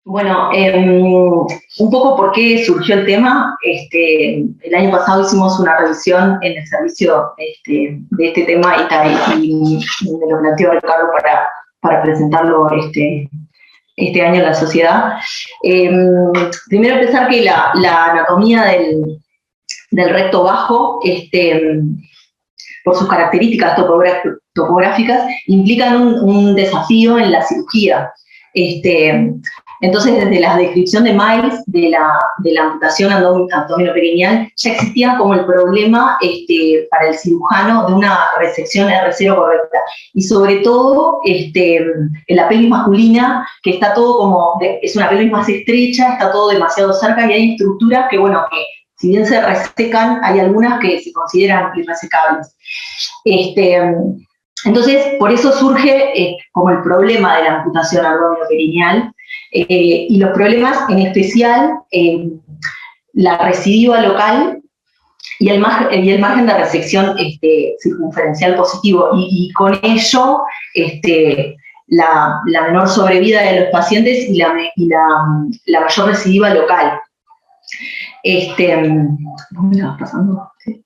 Bueno, un poco por qué surgió el tema. El año pasado hicimos una revisión en el servicio de este tema y me lo planteó Ricardo para presentarlo este año en la sociedad. Primero empezar que la anatomía del recto bajo, por sus características topográficas, implican un desafío en la cirugía. Entonces, desde la descripción de Miles de la amputación abdominoperineal, ya existía como el problema para el cirujano de una resección R0 correcta. Y sobre todo, en la pelvis masculina, que está todo como, es una pelvis más estrecha, está todo demasiado cerca y hay estructuras que, bueno, que si bien se resecan, hay algunas que se consideran irresecables. Entonces, por eso surge como el problema de la amputación abdominoperineal, y los problemas, en especial, la recidiva local y el margen de resección circunferencial positivo, y con ello la menor sobrevida de los pacientes y la mayor recidiva local. ¿Cómo me vas pasando? ¿Sí?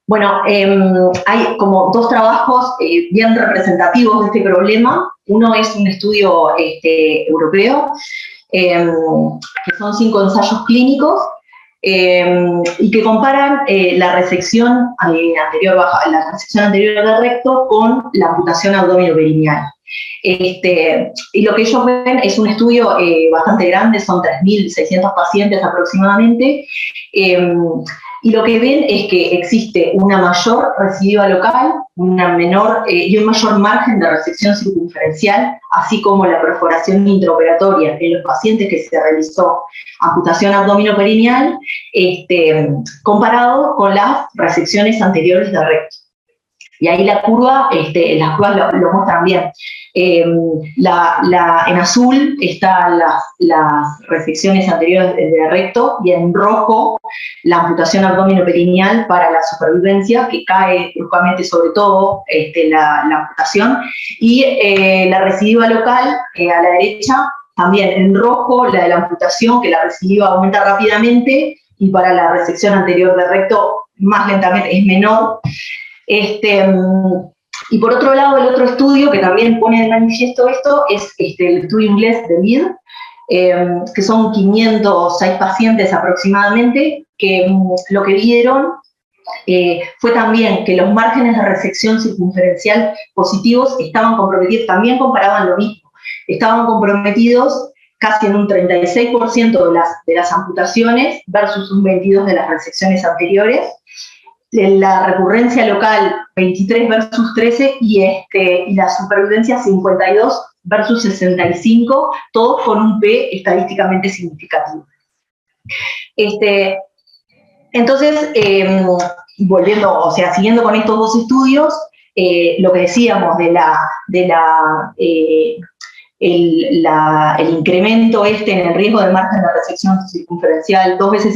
Bueno, hay como dos trabajos bien representativos de este problema. Uno es un estudio europeo, que son 5 ensayos clínicos, y que comparan la resección anterior del recto con la amputación abdominoperineal. Y lo que ellos ven es un estudio bastante grande, son 3.600 pacientes aproximadamente, y lo que ven es que existe una mayor recidiva local, y un mayor margen de resección circunferencial, así como la perforación intraoperatoria en los pacientes que se realizó amputación abdominoperineal, comparado con las resecciones anteriores de recto. Y ahí las curvas lo muestran bien. En azul están las resecciones anteriores de recto, y en rojo la amputación abdominoperineal para la supervivencia, que cae bruscamente sobre todo la amputación, y la recidiva local a la derecha, también en rojo la de la amputación, que la recidiva aumenta rápidamente, y para la resección anterior de recto más lentamente, es menor. Y por otro lado, el otro estudio que también pone de manifiesto esto es el estudio inglés de Lead, que son 506 pacientes aproximadamente, que lo que vieron fue también que los márgenes de resección circunferencial positivos estaban comprometidos, también comparaban lo mismo, estaban comprometidos casi en un 36% de las amputaciones versus un 22% de las resecciones anteriores. La recurrencia local 23 versus 13 y la supervivencia 52 versus 65, todos con un P estadísticamente significativo. Entonces, siguiendo con estos dos estudios, lo que decíamos el incremento en el riesgo de margen de resección circunferencial 2,5 veces,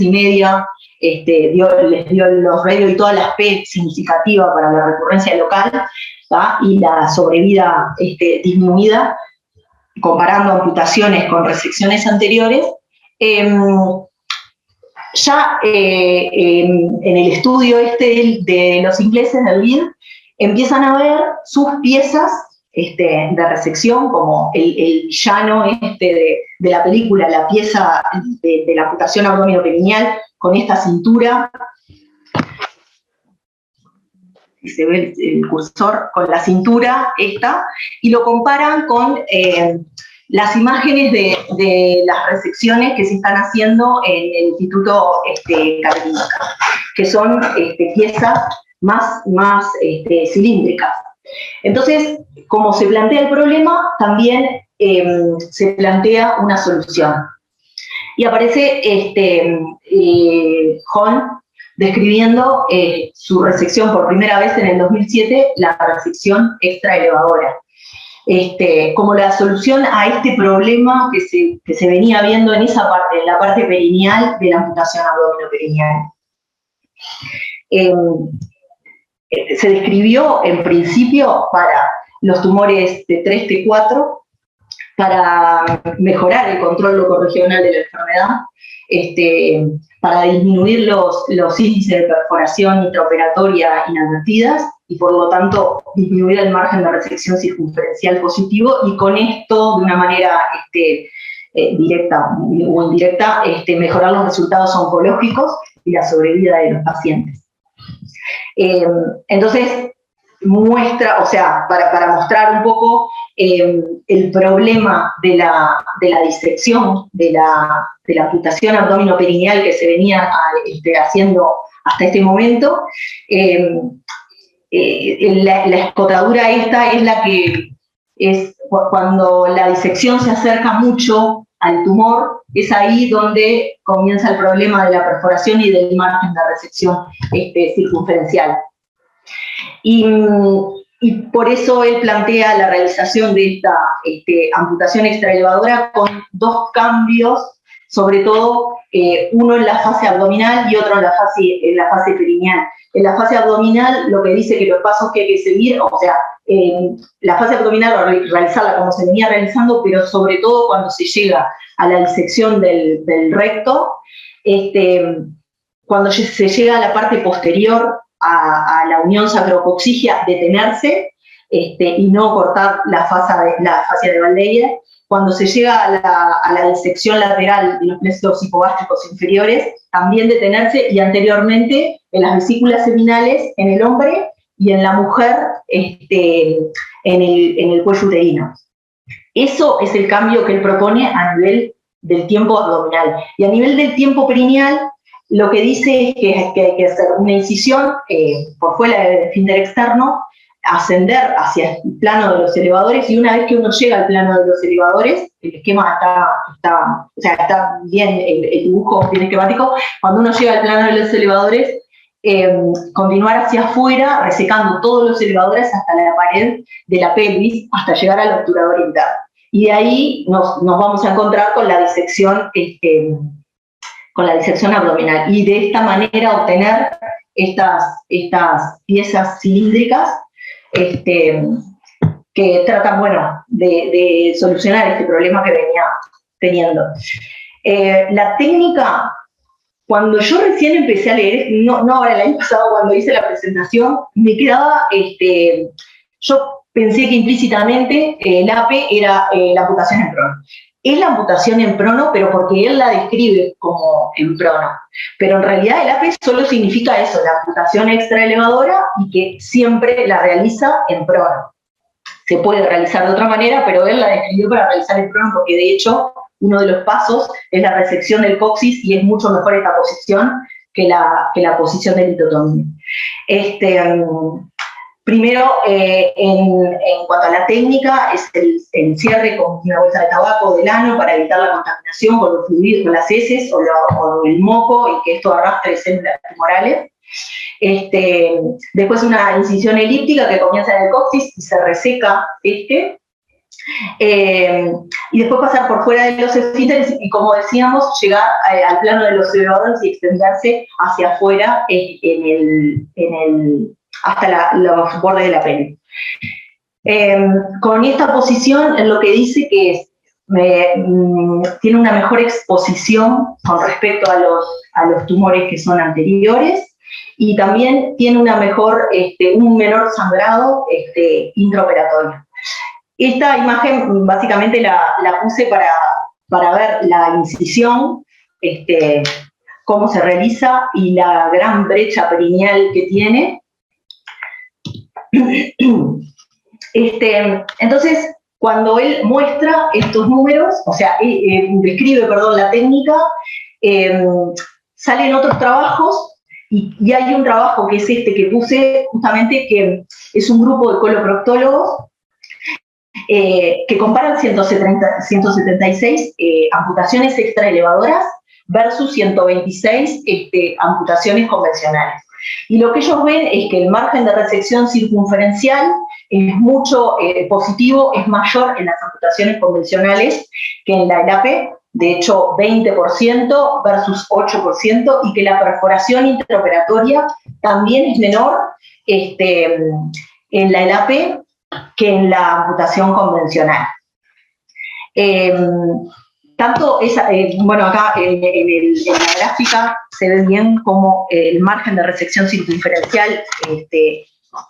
les dio los radios y todas las P significativas para la recurrencia local, ¿tá? Y la sobrevida disminuida, comparando amputaciones con resecciones anteriores. Ya en el estudio de los ingleses del Lead, empiezan a ver sus piezas de resección, como el villano de la película, la pieza de la amputación abdominoperineal, con esta cintura, y se ve el cursor con la cintura y lo comparan con las imágenes de las resecciones que se están haciendo en el Instituto Karolinska, que son piezas más cilíndricas. Entonces, como se plantea el problema, también se plantea una solución. Y aparece Hon describiendo su resección por primera vez en el 2007, la resección extraelevadora, como la solución a este problema que se venía viendo en la parte perineal de la amputación abdominoperineal. Se describió en principio para los tumores T3, T4, para mejorar el control locorregional de la enfermedad, para disminuir los índices de perforación intraoperatoria inadvertidas y por lo tanto disminuir el margen de resección circunferencial positivo y con esto de una manera directa o indirecta mejorar los resultados oncológicos y la sobrevida de los pacientes. Entonces, muestra, o sea, para mostrar un poco el problema de la disección, de la amputación abdominoperineal que se venía haciendo hasta este momento, la escotadura esta es la que es cuando la disección se acerca mucho al tumor, es ahí donde comienza el problema de la perforación y del margen de resección circunferencial. Y por eso él plantea la realización de esta amputación extraelevadora con dos cambios, sobre todo uno en la fase abdominal y otro en la fase perineal. En la fase abdominal lo que dice que los pasos que hay que seguir, o sea, la fase abdominal realizarla como se venía realizando, pero sobre todo cuando se llega a la disección del recto, cuando se llega a la parte posterior a la unión sacrocoxigia, detenerse y no cortar la fascia de Valdeyer. Cuando se llega a la disección lateral de los plexos hipogástricos inferiores, también detenerse, y anteriormente en las vesículas seminales en el hombre y en la mujer en el cuello uterino. Eso es el cambio que él propone a nivel del tiempo abdominal. Y a nivel del tiempo perineal, lo que dice es que hay que hacer una incisión por fuera del esfínter externo, ascender hacia el plano de los elevadores, y una vez que uno llega al plano de los elevadores, el esquema está bien, el dibujo bien esquemático, cuando uno llega al plano de los elevadores, continuar hacia afuera, resecando todos los elevadores hasta la pared de la pelvis, hasta llegar al obturador interno. Y de ahí nos vamos a encontrar con la disección abdominal, y de esta manera obtener estas piezas cilíndricas que tratan, bueno, de solucionar este problema que venía teniendo. La técnica, cuando yo recién empecé a leer, no ahora el año pasado cuando hice la presentación, me quedaba, yo pensé que implícitamente el APE era la amputación en prono. Es la amputación en prono, pero porque él la describe como en prono. Pero en realidad el APE solo significa eso, la amputación extraelevadora, y que siempre la realiza en prono. Se puede realizar de otra manera, pero él la describió para realizar en prono porque de hecho uno de los pasos es la resección del coxis y es mucho mejor esta posición que la posición de litotomía. Primero, en cuanto a la técnica, es el cierre con una bolsa de tabaco del ano para evitar la contaminación con los fluidos, con las heces o el moco, y que esto arrastre células tumorales. Después una incisión elíptica que comienza en el coxis y se reseca y después pasar por fuera de los esfínteres y, como decíamos, llegar al plano de los elevadores y extenderse hacia afuera hasta los bordes de la pelvis. Con esta posición, lo que dice que tiene una mejor exposición con respecto a los tumores que son anteriores, y también tiene un menor sangrado intraoperatorio. Esta imagen básicamente la puse para ver la incisión, cómo se realiza y la gran brecha perineal que tiene. Entonces, cuando él muestra estos números, o sea, describe, la técnica, salen otros trabajos, y hay un trabajo que es que puse justamente, que es un grupo de coloproctólogos que comparan 176 amputaciones extraelevadoras versus 126 amputaciones convencionales. Y lo que ellos ven es que el margen de resección circunferencial es mucho positivo, es mayor en las amputaciones convencionales que en la LAP, de hecho 20% versus 8%, y que la perforación intraoperatoria también es menor en la LAP que en la amputación convencional. Tanto esa, bueno, acá en la gráfica se ve bien cómo el margen de resección circunferencial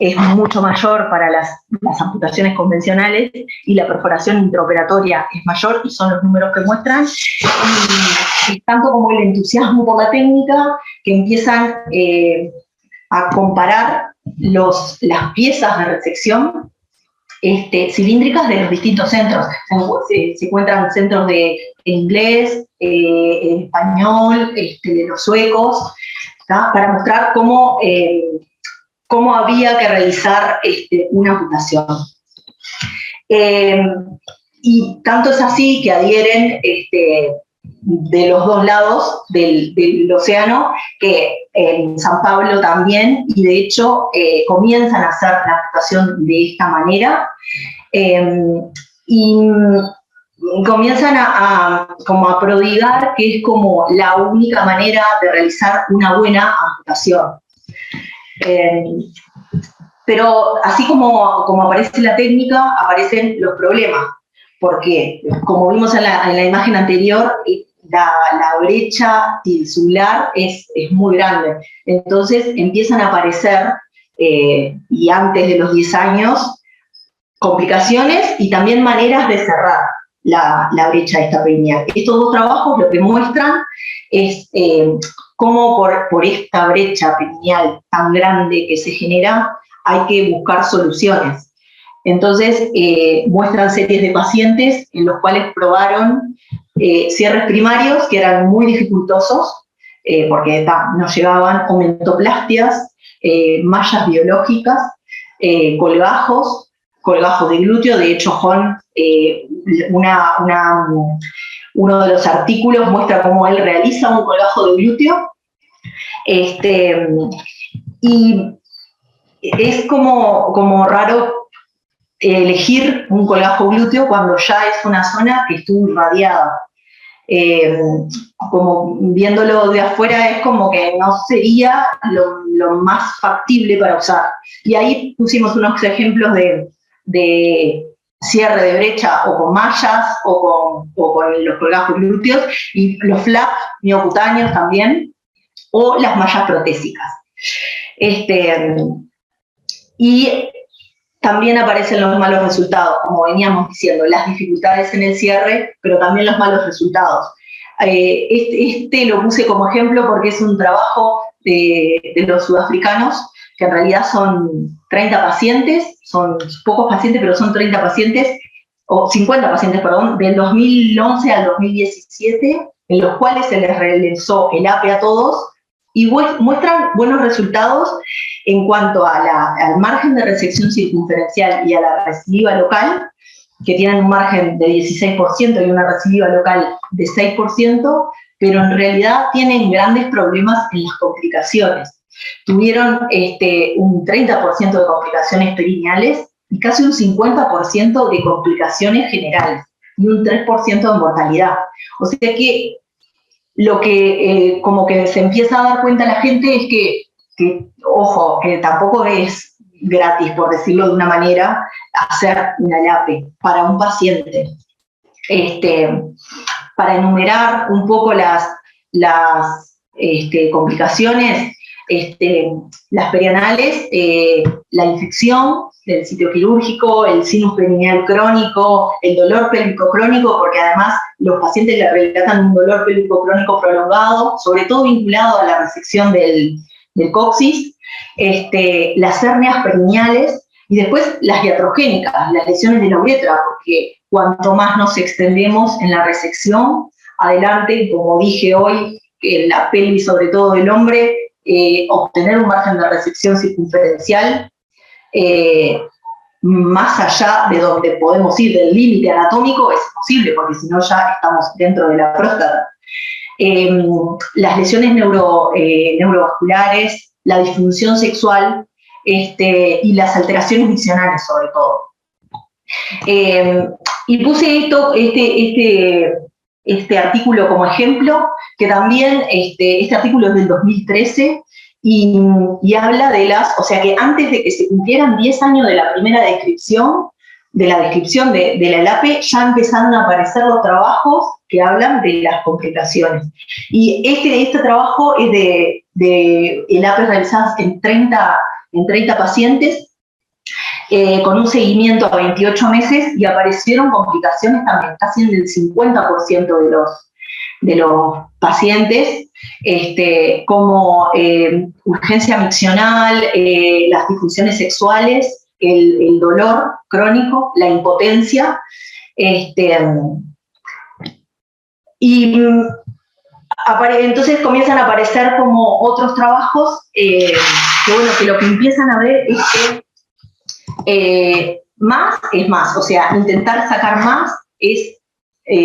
es mucho mayor para las amputaciones convencionales y la perforación intraoperatoria es mayor, y son los números que muestran. Y tanto como el entusiasmo por la técnica, que empiezan a comparar las piezas de resección cilíndricas de los distintos centros. Se encuentran centros de inglés, español, de los suecos, ¿tá? Para mostrar cómo había que realizar una amputación. Y tanto es así que adhieren de los dos lados del océano, que en San Pablo también, y de hecho comienzan a hacer la amputación de esta manera, y comienzan como a prodigar que es como la única manera de realizar una buena amputación. Pero así como aparece la técnica, aparecen los problemas, porque como vimos en la imagen anterior, la brecha tisular es muy grande. Entonces empiezan a aparecer, y antes de los 10 años, complicaciones y también maneras de cerrar la brecha esta perineal. Estos dos trabajos lo que muestran es cómo por esta brecha perineal tan grande que se genera hay que buscar soluciones. Entonces muestran series de pacientes en los cuales probaron cierres primarios que eran muy dificultosos, porque nos llevaban aumentoplastias, mallas biológicas, colgajos de glúteo. De hecho, uno de los artículos muestra cómo él realiza un colgajo de glúteo, y es como raro elegir un colgajo glúteo cuando ya es una zona que estuvo irradiada. Como viéndolo de afuera, es como que no sería lo más factible para usar. Y ahí pusimos unos ejemplos de cierre de brecha o con mallas o con los colgajos glúteos, y los flaps miocutáneos también, o las mallas protésicas. Y también aparecen los malos resultados, como veníamos diciendo, las dificultades en el cierre, pero también los malos resultados. Lo puse como ejemplo porque es un trabajo de los sudafricanos, que en realidad son 30 pacientes, son pocos pacientes, pero son 30 pacientes, o 50 pacientes, perdón, del 2011 al 2017, en los cuales se les realizó el APE a todos, y muestran buenos resultados en cuanto al margen de resección circunferencial y a la recidiva local, que tienen un margen de 16% y una recidiva local de 6%, pero en realidad tienen grandes problemas en las complicaciones. Tuvieron un 30% de complicaciones perineales y casi un 50% de complicaciones generales y un 3% de mortalidad. O sea que lo que como que se empieza a dar cuenta la gente es que, ojo, que tampoco es gratis, por decirlo de una manera, hacer una LAPE para un paciente. Para enumerar un poco las complicaciones, las perianales, la infección del sitio quirúrgico, el sinus perineal crónico, el dolor pélvico crónico, porque además los pacientes le relatan un dolor pélvico crónico prolongado, sobre todo vinculado a la resección del coxis, las hernias perineales, y después las iatrogénicas, las lesiones de la uretra, porque cuanto más nos extendemos en la resección, adelante, como dije hoy, en la pelvis, sobre todo del hombre, obtener un margen de resección circunferencial más allá de donde podemos ir, del límite anatómico, es posible, porque si no ya estamos dentro de la próstata. Las lesiones neurovasculares, la disfunción sexual, y las alteraciones visionales, sobre todo. Y puse este artículo como ejemplo, que también este artículo es del 2013, y habla de o sea que antes de que se cumplieran 10 años de la primera descripción, la descripción de la ELAPE, ya empezaron a aparecer los trabajos que hablan de las complicaciones. Y este trabajo es de ELAPE realizadas en 30 pacientes, con un seguimiento a 28 meses, y aparecieron complicaciones también, casi en el 50% de los pacientes, como urgencia miccional, las disfunciones sexuales, el dolor crónico, la impotencia, entonces comienzan a aparecer como otros trabajos que lo que empiezan a ver es que más es más, o sea, intentar sacar más es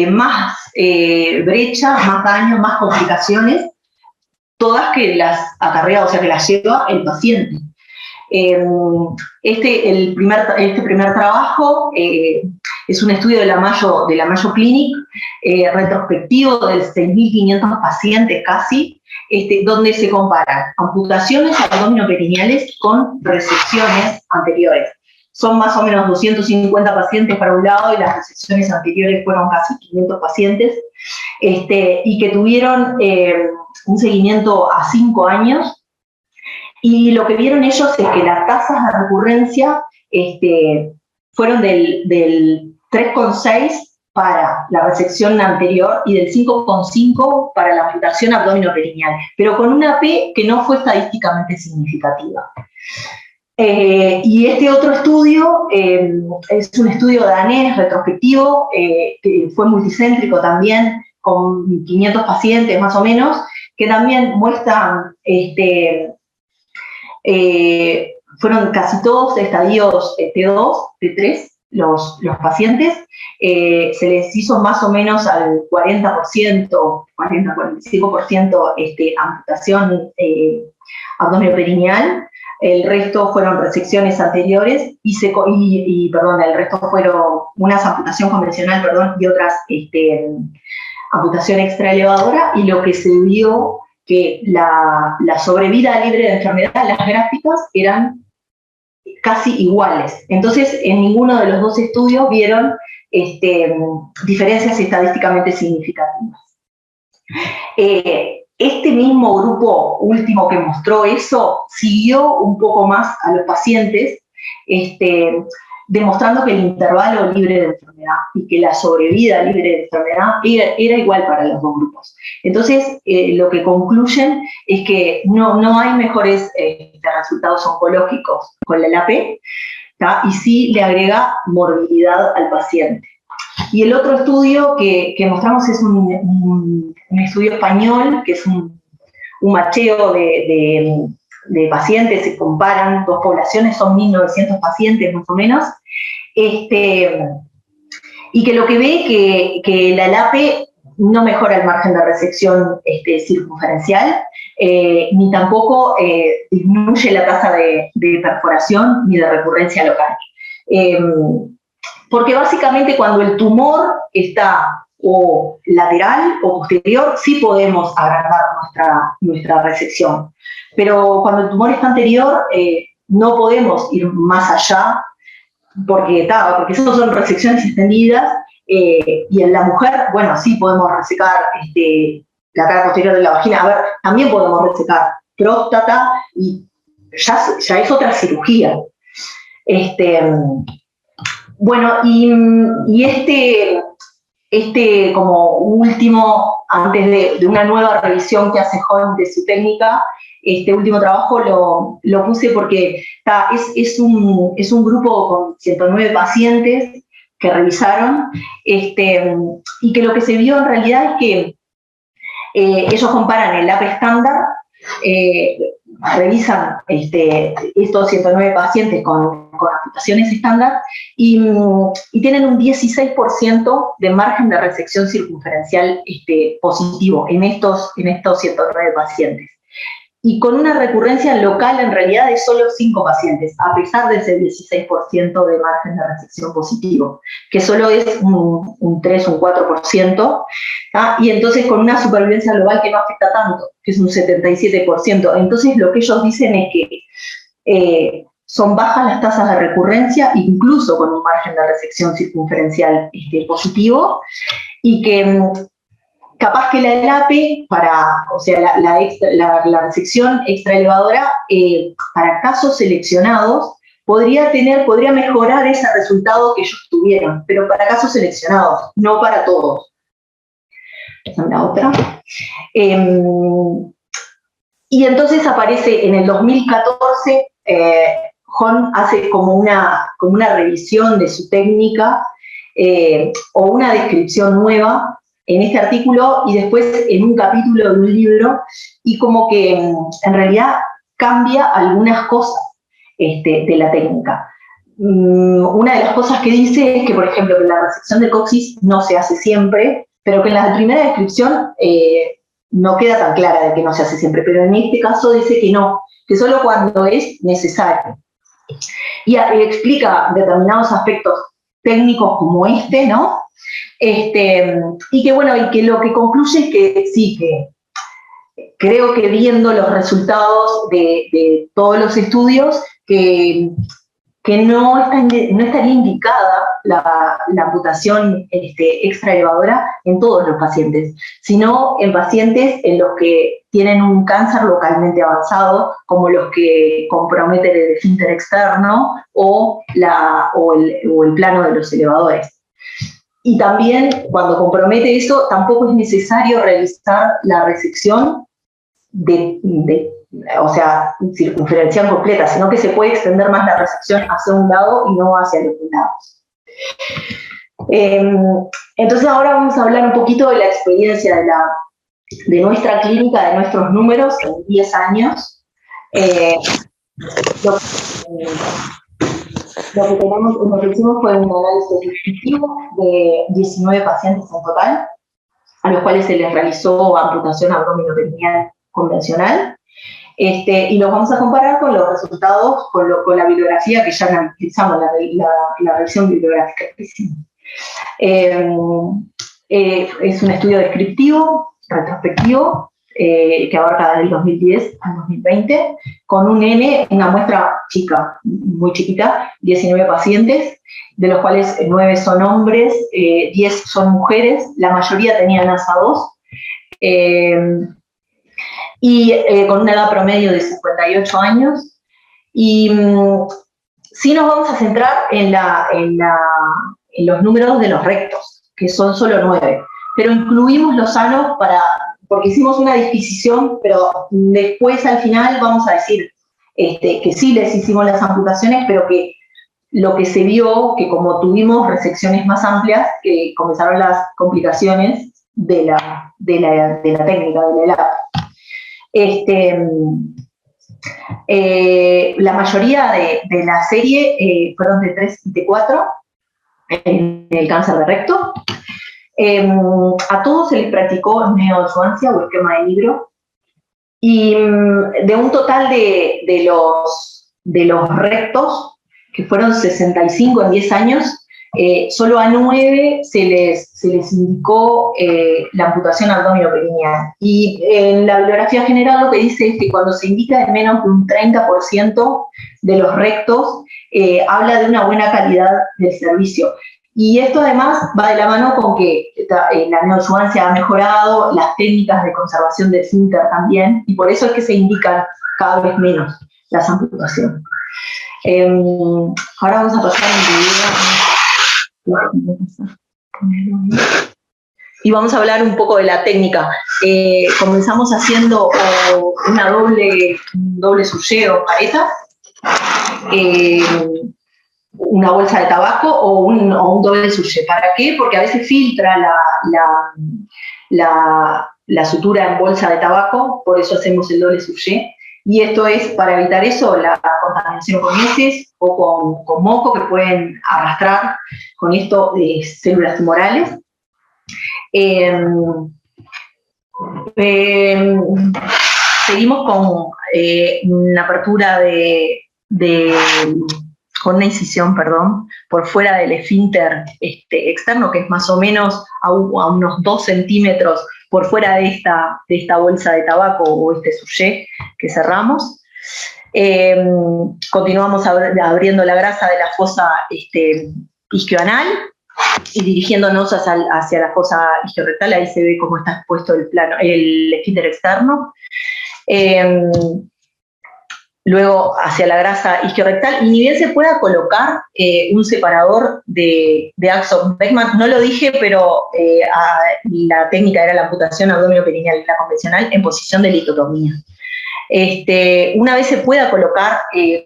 más brecha, más daño, más complicaciones, todas que las acarrea, o sea, que las lleva el paciente. Este primer trabajo es un estudio de la Mayo Clinic, retrospectivo de 6.500 pacientes casi, donde se comparan amputaciones abdominoperineales con resecciones anteriores. Son más o menos 250 pacientes para un lado, y las resecciones anteriores fueron casi 500 pacientes, y que tuvieron un seguimiento a 5 años. Y lo que vieron ellos es que las tasas de recurrencia fueron del 3,6 para la resección anterior y del 5,5 para la amputación abdominoperineal, pero con una P que no fue estadísticamente significativa. Y este otro estudio es un estudio danés retrospectivo, que fue multicéntrico también, con 500 pacientes más o menos, que también muestran fueron casi todos estadios T2, T3, los pacientes. Se les hizo más o menos al 40%, 40-45% amputación abdominoperineal. El resto fueron resecciones anteriores el resto fueron unas amputación convencional, y otras amputación extraelevadora, y lo que se vio que la sobrevida libre de enfermedad, las gráficas eran casi iguales. Entonces, en ninguno de los dos estudios vieron diferencias estadísticamente significativas. Este mismo grupo último que mostró eso siguió un poco más a los pacientes, demostrando que el intervalo libre de enfermedad y que la sobrevida libre de enfermedad era igual para los dos grupos. Entonces, lo que concluyen es que no hay mejores resultados oncológicos con la ELAPE, y sí le agrega morbilidad al paciente. Y el otro estudio que mostramos es un estudio español, que es un macheo de pacientes, se comparan dos poblaciones, son 1.900 pacientes más o menos, y que lo que ve que la ELAPE no mejora el margen de resección circunferencial, ni tampoco disminuye la tasa de perforación ni de recurrencia local. Porque básicamente cuando el tumor está o lateral o posterior, sí podemos agrandar nuestra resección. Pero cuando el tumor está anterior, no podemos ir más allá, porque esas son resecciones extendidas, y en la mujer, bueno, sí podemos resecar la cara posterior de la vagina. A ver, también podemos resecar próstata, y ya es otra cirugía. Bueno, y como último, antes de una nueva revisión que hace Holm de su técnica, este último trabajo lo puse porque es un grupo con 109 pacientes que revisaron, y que lo que se vio en realidad es que ellos comparan el ELAPE estándar, revisan estos 109 pacientes con amputaciones estándar, y tienen un 16% de margen de resección circunferencial positivo en estos 109 pacientes. Y con una recurrencia local en realidad de solo 5 pacientes, a pesar de ese 16% de margen de resección positivo, que solo es un 3 o un 4%, y entonces con una supervivencia global que no afecta tanto, que es un 77%. Entonces lo que ellos dicen es que son bajas las tasas de recurrencia, incluso con un margen de resección circunferencial positivo, y que capaz que la ELAPE, o sea, la resección extraelevadora, para casos seleccionados, podría mejorar ese resultado que ellos tuvieron, pero para casos seleccionados, no para todos. Esa es la otra. Y entonces aparece en el 2014, John hace como una revisión de su técnica o una descripción nueva en este artículo y después en un capítulo de un libro, y como que en realidad cambia algunas cosas de la técnica. Una de las cosas que dice es que, por ejemplo, que la resección del coxis no se hace siempre, pero que en la primera descripción no queda tan clara de que no se hace siempre, pero en este caso dice que no, que solo cuando es necesario. Y explica determinados aspectos técnicos como ¿no? Y que bueno, y que lo que concluye es que sí, que creo que viendo los resultados de todos los estudios, que no estaría indicada la amputación extraelevadora en todos los pacientes, sino en pacientes en los que tienen un cáncer localmente avanzado, como los que comprometen el esfínter externo o el plano de los elevadores. Y también, cuando compromete eso, tampoco es necesario realizar la resección o sea, circunferencial completa, sino que se puede extender más la resección hacia un lado y no hacia los lados. Entonces ahora vamos a hablar un poquito de la experiencia de nuestra clínica, de nuestros números en 10 años. Lo que hicimos fue un análisis descriptivo de 19 pacientes en total, a los cuales se les realizó amputación abdominoperineal convencional. Y los vamos a comparar con los resultados, con la bibliografía que ya analizamos, la revisión bibliográfica que hicimos. Es un estudio descriptivo, retrospectivo, que abarca del 2010 al 2020, con una muestra chica, muy chiquita, 19 pacientes, de los cuales 9 son hombres, 10 son mujeres, la mayoría tenían ASA2, y con una edad promedio de 58 años. Y sí nos vamos a centrar en los números de los rectos, que son solo 9, pero incluimos los sanos porque hicimos una disquisición, pero después al final vamos a decir que sí les hicimos las amputaciones, pero que lo que se vio, que como tuvimos resecciones más amplias, que comenzaron las complicaciones de la técnica, de la la mayoría de la serie fueron de 3 y de 4 en el cáncer de recto. A todos se les practicó neoadjuvancia o esquema de libro, y de un total de los rectos, que fueron 65 en 10 años, solo a 9 se les indicó la amputación abdominoperineal. Y en la bibliografía general lo que dice es que cuando se indica de menos de un 30% de los rectos, habla de una buena calidad del servicio. Y esto además va de la mano con que la neoadjuvancia ha mejorado, las técnicas de conservación del esfínter también, y por eso es que se indican cada vez menos las amputaciones. Ahora vamos a pasar y vamos a hablar un poco de la técnica. Comenzamos haciendo un doble susheo careta, una bolsa de tabaco o un doble sushi. ¿Para qué? Porque a veces filtra la sutura en bolsa de tabaco, por eso hacemos el doble sushi. Y esto es para evitar eso, la contaminación con heces o con moco que pueden arrastrar con esto de células tumorales. Seguimos con una apertura con una incisión, por fuera del esfínter externo, que es más o menos a unos 2 centímetros por fuera de esta bolsa de tabaco o sujet que cerramos. Continuamos abriendo la grasa de la fosa isquioanal y dirigiéndonos hacia la fosa isquiorrectal. Ahí se ve cómo está expuesto el esfínter externo. Luego hacia la grasa isquiorrectal, y ni bien se pueda colocar un separador de axon Beckman, no lo dije, pero la técnica era la amputación abdominoperineal, la convencional, en posición de litotomía. Una vez se pueda colocar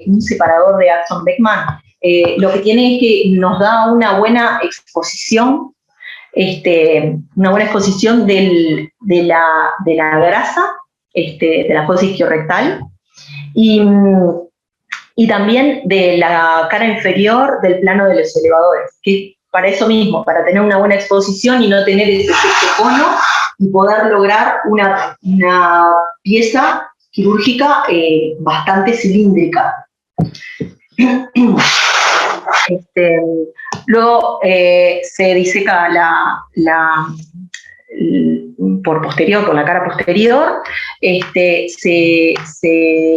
un separador de axon Beckman, lo que tiene es que nos da una buena exposición, de la grasa, de la fosa isquiorrectal, y también de la cara inferior del plano de los elevadores, que para eso mismo, para tener una buena exposición y no tener ese efecto cono y poder lograr una pieza quirúrgica bastante cilíndrica. Luego se diseca por posterior, con la cara posterior, se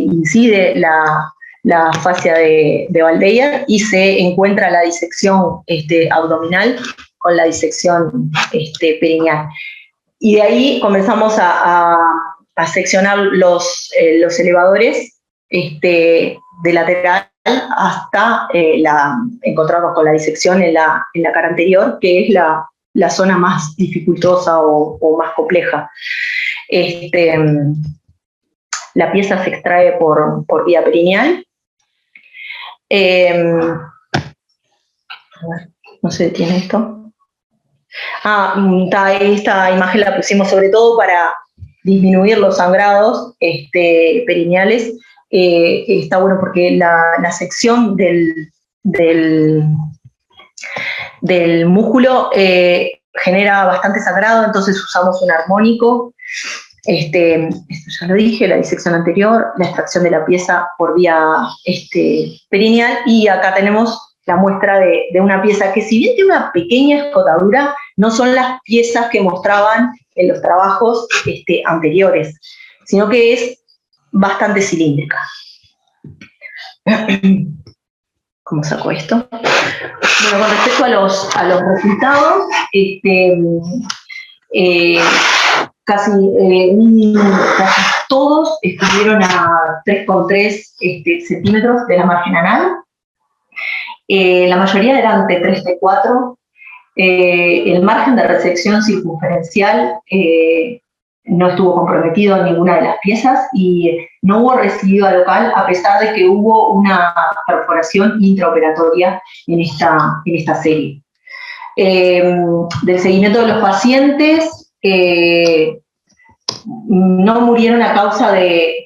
incide la fascia de Valdeyer y se encuentra la disección abdominal con la disección perineal. Y de ahí comenzamos a seccionar los elevadores de lateral hasta encontrarnos con la disección en la cara anterior, que es la zona más dificultosa o más compleja. La pieza se extrae por vía perineal. No se detiene esto. Esta imagen la pusimos sobre todo para disminuir los sangrados perineales. Está bueno porque la sección del músculo genera bastante sangrado, entonces usamos un armónico. Esto ya lo dije, la disección anterior, la extracción de la pieza por vía perineal, y acá tenemos la muestra de una pieza que, si bien tiene una pequeña escotadura, no son las piezas que mostraban en los trabajos anteriores, sino que es bastante cilíndrica. ¿Cómo saco esto? Bueno, con respecto a los resultados, casi todos estuvieron a 3,3 centímetros de la margen anal. La mayoría eran T3, T4. El margen de resección circunferencial no estuvo comprometido en ninguna de las piezas y no hubo recidiva local, a pesar de que hubo una perforación intraoperatoria en esta serie. Del seguimiento de los pacientes, no murieron a causa de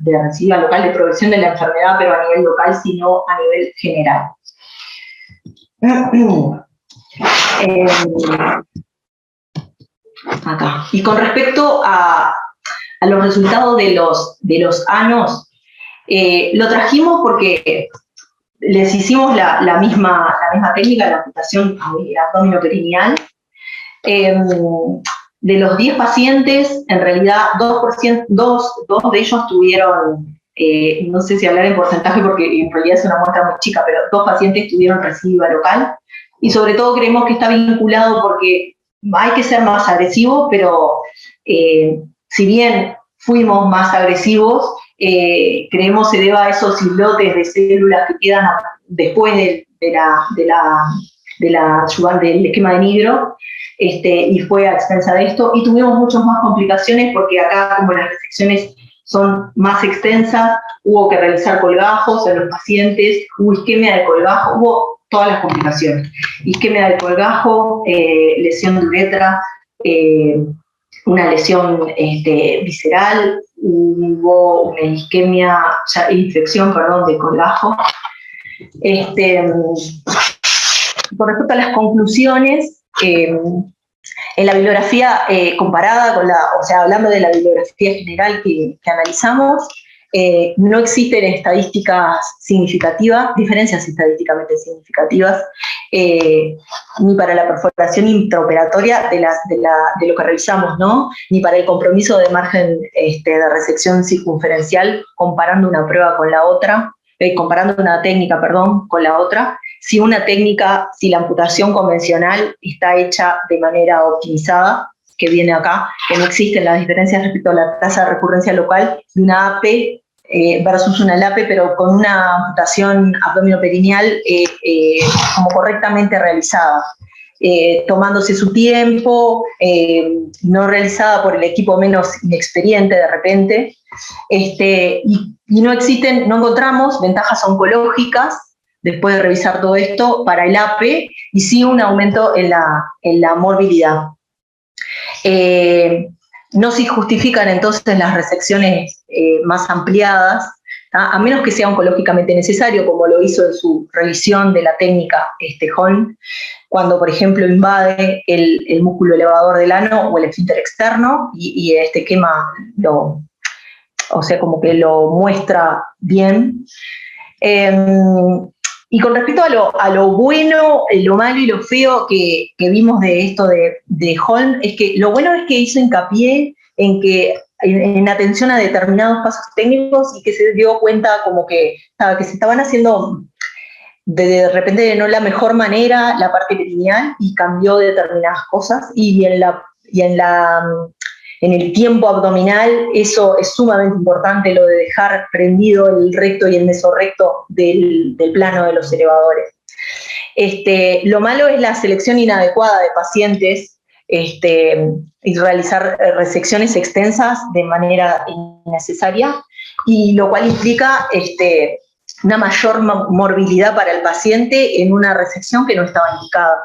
recidiva local, de progresión de la enfermedad, pero a nivel local, sino a nivel general. Acá. Y con respecto a los resultados de los anos, lo trajimos porque les hicimos la misma técnica, la amputación abdominoperineal. De los 10 pacientes, en realidad dos de ellos tuvieron, no sé si hablar en porcentaje porque en realidad es una muestra muy chica, pero 2 pacientes tuvieron recidiva local, y sobre todo creemos que está vinculado porque hay que ser más agresivos, pero si bien fuimos más agresivos, creemos se deba a esos islotes de células que quedan después del esquema de Nigro, y fue a expensa de esto, y tuvimos muchas más complicaciones porque acá, como las resecciones son más extensas, hubo que realizar colgajos en los pacientes, hubo isquemia de colgajo, hubo todas las complicaciones, isquemia del colgajo, lesión de uretra, una lesión visceral, hubo una infección de colgajo. Con respecto a las conclusiones, en la bibliografía comparada con hablando de la bibliografía general que analizamos, no existen estadísticas significativas, diferencias estadísticamente significativas, ni para la perforación intraoperatoria de lo que revisamos, ¿no? Ni para el compromiso de margen de resección circunferencial comparando una prueba con la otra, comparando una técnica, perdón, con la otra. Si una técnica, si la amputación convencional está hecha de manera optimizada, que viene acá, que no existen las diferencias respecto a la tasa de recurrencia local de una AP versus una LAPE, pero con una amputación abdominoperineal como correctamente realizada, tomándose su tiempo, no realizada por el equipo menos inexperiente de repente, y no existen, no encontramos ventajas oncológicas después de revisar todo esto para el AP, y sí un aumento en la morbilidad. No se justifican entonces las resecciones más ampliadas, a menos que sea oncológicamente necesario, como lo hizo en su revisión de la técnica Holm, cuando, por ejemplo, invade el músculo elevador del ano o el esfínter externo y este esquema o sea, como que lo muestra bien. Y con respecto a lo bueno, lo malo y lo feo que vimos de esto de Holm, es que lo bueno es que hizo hincapié en atención a determinados pasos técnicos y que se dio cuenta como que se estaban haciendo de repente de no la mejor manera la parte perineal y cambió determinadas cosas y en el tiempo abdominal eso es sumamente importante, lo de dejar prendido el recto y el mesorrecto del plano de los elevadores. Lo malo es la selección inadecuada de pacientes y realizar resecciones extensas de manera innecesaria, y lo cual implica una mayor morbilidad para el paciente en una resección que no estaba indicada.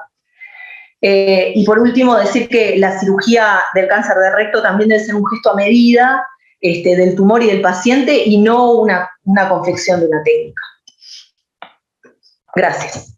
Y por último, decir que la cirugía del cáncer de recto también debe ser un gesto a medida del tumor y del paciente y no una confección de una técnica. Gracias.